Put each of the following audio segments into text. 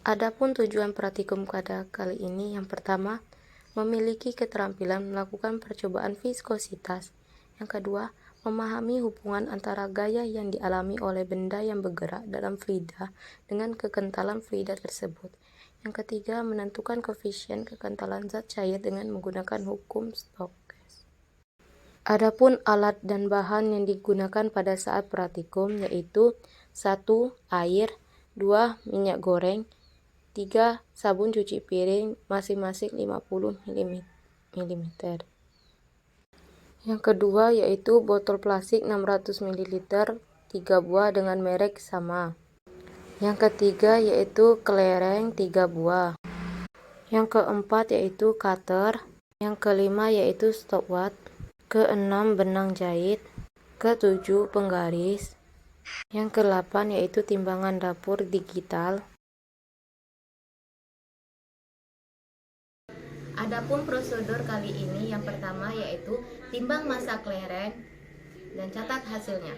Adapun tujuan praktikum pada kali ini yang pertama, memiliki keterampilan melakukan percobaan viskositas. Yang kedua, memahami hubungan antara gaya yang dialami oleh benda yang bergerak dalam fluida dengan kekentalan fluida tersebut. Yang ketiga, menentukan koefisien kekentalan zat cair dengan menggunakan hukum Stokes. Adapun alat dan bahan yang digunakan pada saat praktikum yaitu 1. Air, 2. Minyak goreng, 3. Sabun cuci piring masing-masing 50 mm. Yang kedua yaitu botol plastik 600 ml 3 buah dengan merek sama. Yang ketiga yaitu kelereng 3 buah. Yang keempat yaitu cutter. Yang kelima yaitu stopwatch. Keenam benang jahit. Ketujuh penggaris. Yang kedelapan yaitu timbangan dapur digital. Adapun prosedur kali ini yang pertama yaitu timbang massa kelereng dan catat hasilnya.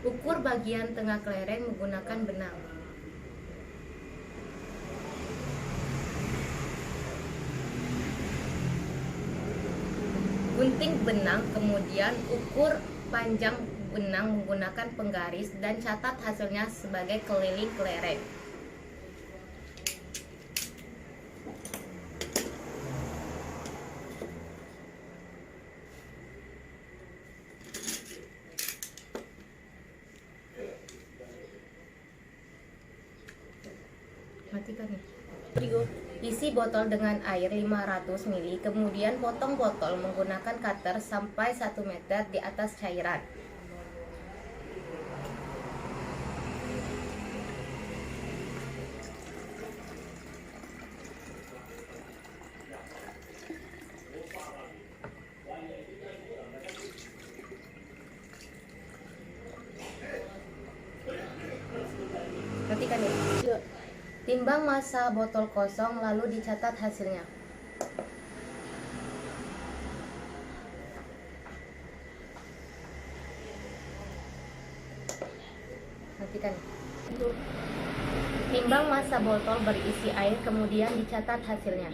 Ukur bagian tengah kelereng menggunakan benang. Gunting benang, kemudian ukur panjang benang menggunakan penggaris dan catat hasilnya sebagai keliling kelereng. Matikan nih. Isi botol dengan air 500 ml, kemudian potong botol menggunakan cutter sampai 1 meter di atas cairan. Matikan ya. Timbang massa botol kosong lalu dicatat hasilnya. Matikan. Timbang massa botol berisi air kemudian dicatat hasilnya.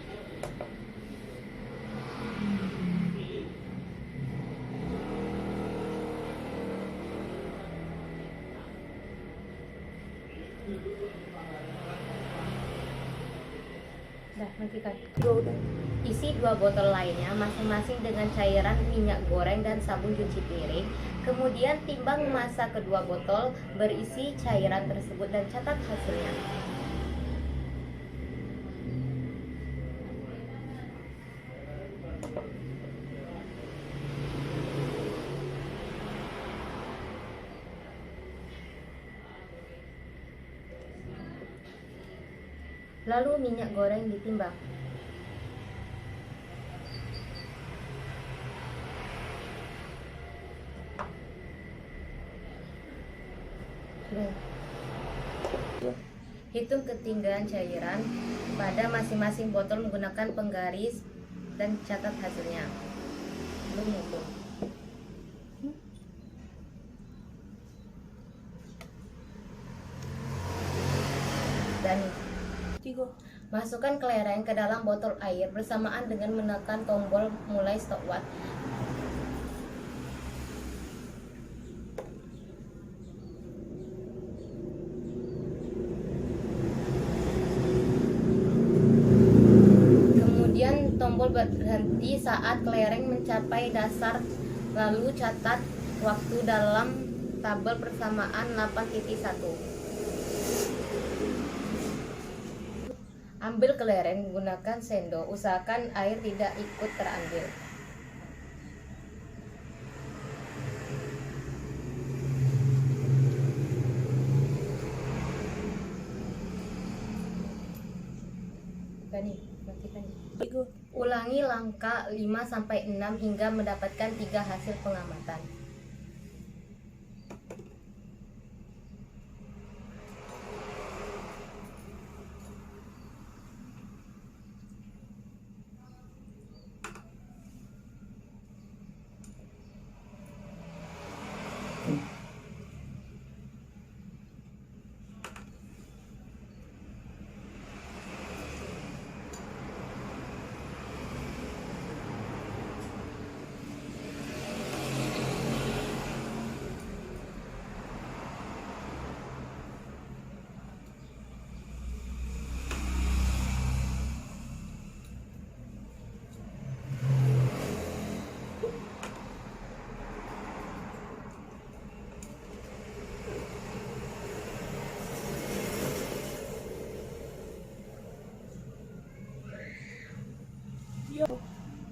Isi 2 botol lainnya masing-masing dengan cairan minyak goreng dan sabun cuci piring. Kemudian timbang massa kedua botol berisi cairan tersebut dan catat hasilnya. Lalu minyak goreng ditimbang. Hitung ketinggian cairan pada masing-masing botol menggunakan penggaris dan catat hasilnya. Belum hitung. Dan masukkan kelereng ke dalam botol air bersamaan dengan menekan tombol mulai stopwatch. Kemudian tombol berhenti saat kelereng mencapai dasar, lalu catat waktu dalam tabel persamaan 8.1. Ambil kelereng menggunakan sendok, usahakan air tidak ikut terambil. Ulangi langkah 5-6 hingga mendapatkan 3 hasil pengamatan.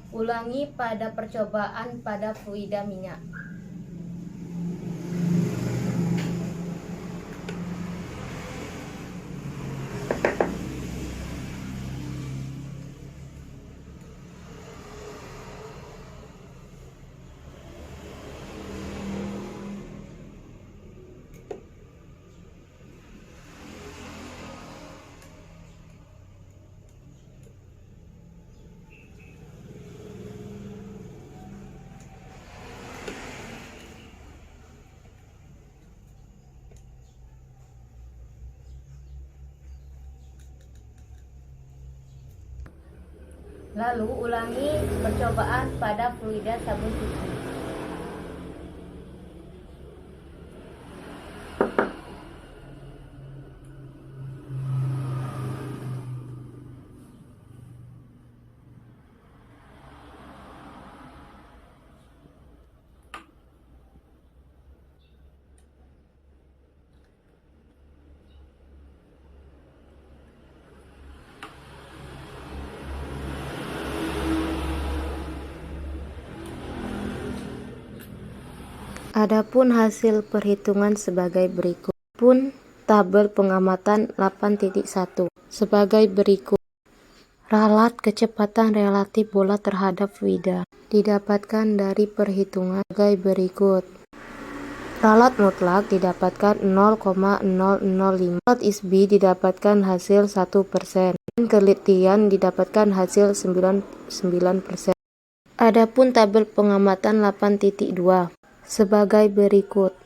Ulangi pada percobaan pada fluida minyak. Lalu ulangi percobaan pada fluida sabun cuci. Adapun hasil perhitungan sebagai berikut. Pun tabel pengamatan 8.1 sebagai berikut. Ralat kecepatan relatif bola terhadap fluida didapatkan dari perhitungan sebagai berikut. Ralat mutlak didapatkan 0,005. Ralat ISBI didapatkan hasil 1%. Dan kelitian didapatkan hasil 99%. Adapun tabel pengamatan 8.2 sebagai berikut.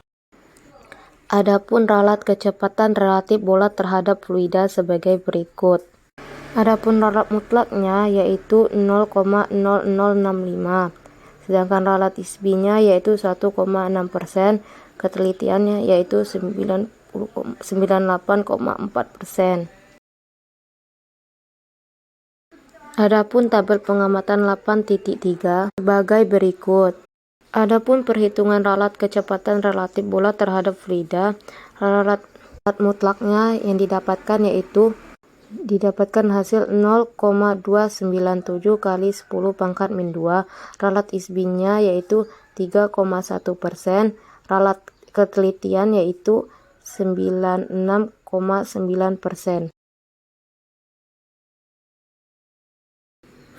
Adapun ralat kecepatan relatif bola terhadap fluida sebagai berikut. Adapun ralat mutlaknya yaitu 0,0065, sedangkan ralat ISBI-nya yaitu 1,6%, ketelitiannya yaitu 98,4%. Adapun tabel pengamatan 8.3 sebagai berikut. Adapun perhitungan ralat kecepatan relatif bola terhadap fluida, ralat mutlaknya yang didapatkan yaitu didapatkan hasil 0,297 kali 10 pangkat min 2, ralat ISBI-nya yaitu 3,1%, ralat ketelitian yaitu 96,9%.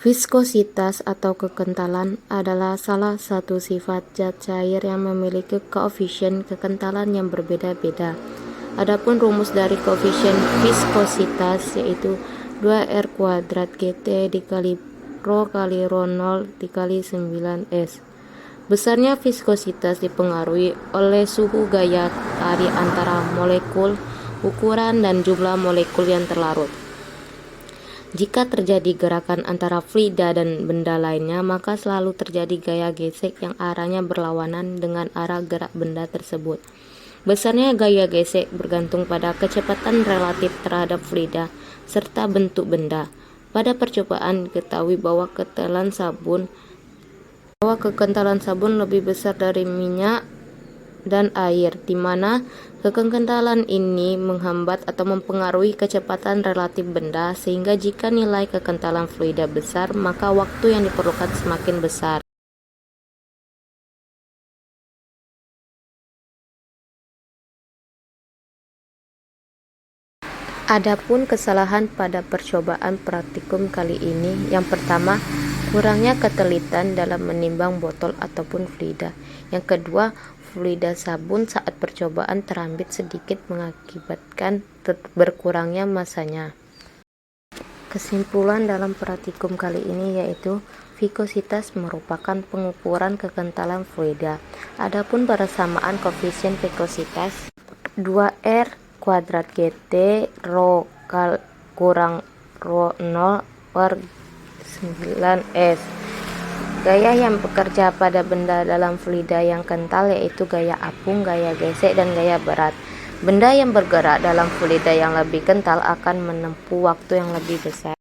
Viskositas atau kekentalan adalah salah satu sifat zat cair yang memiliki koefisien kekentalan yang berbeda-beda. Adapun rumus dari koefisien viskositas yaitu 2R² GT dikali Rho kali Rho 0 dikali 9S. Besarnya viskositas dipengaruhi oleh suhu gaya tarik antara molekul, ukuran, dan jumlah molekul yang terlarut. Jika terjadi gerakan antara fluida dan benda lainnya, maka selalu terjadi gaya gesek yang arahnya berlawanan dengan arah gerak benda tersebut. Besarnya gaya gesek bergantung pada kecepatan relatif terhadap fluida serta bentuk benda. Pada percobaan diketahui bahwa kekentalan sabun lebih besar dari minyak dan air, di mana kekentalan ini menghambat atau mempengaruhi kecepatan relatif benda, sehingga jika nilai kekentalan fluida besar, maka waktu yang diperlukan semakin besar. Adapun kesalahan pada percobaan praktikum kali ini, yang pertama, kurangnya ketelitian dalam menimbang botol ataupun fluida. Yang kedua, fluida sabun saat percobaan terambil sedikit mengakibatkan berkurangnya masanya. Kesimpulan dalam praktikum kali ini yaitu viskositas merupakan pengukuran kekentalan fluida. Adapun persamaan koefisien viskositas 2R² GT Rho kurang Rho 0 per 9S. Gaya yang bekerja pada benda dalam fluida yang kental yaitu gaya apung, gaya gesek, dan gaya berat. Benda yang bergerak dalam fluida yang lebih kental akan menempuh waktu yang lebih besar.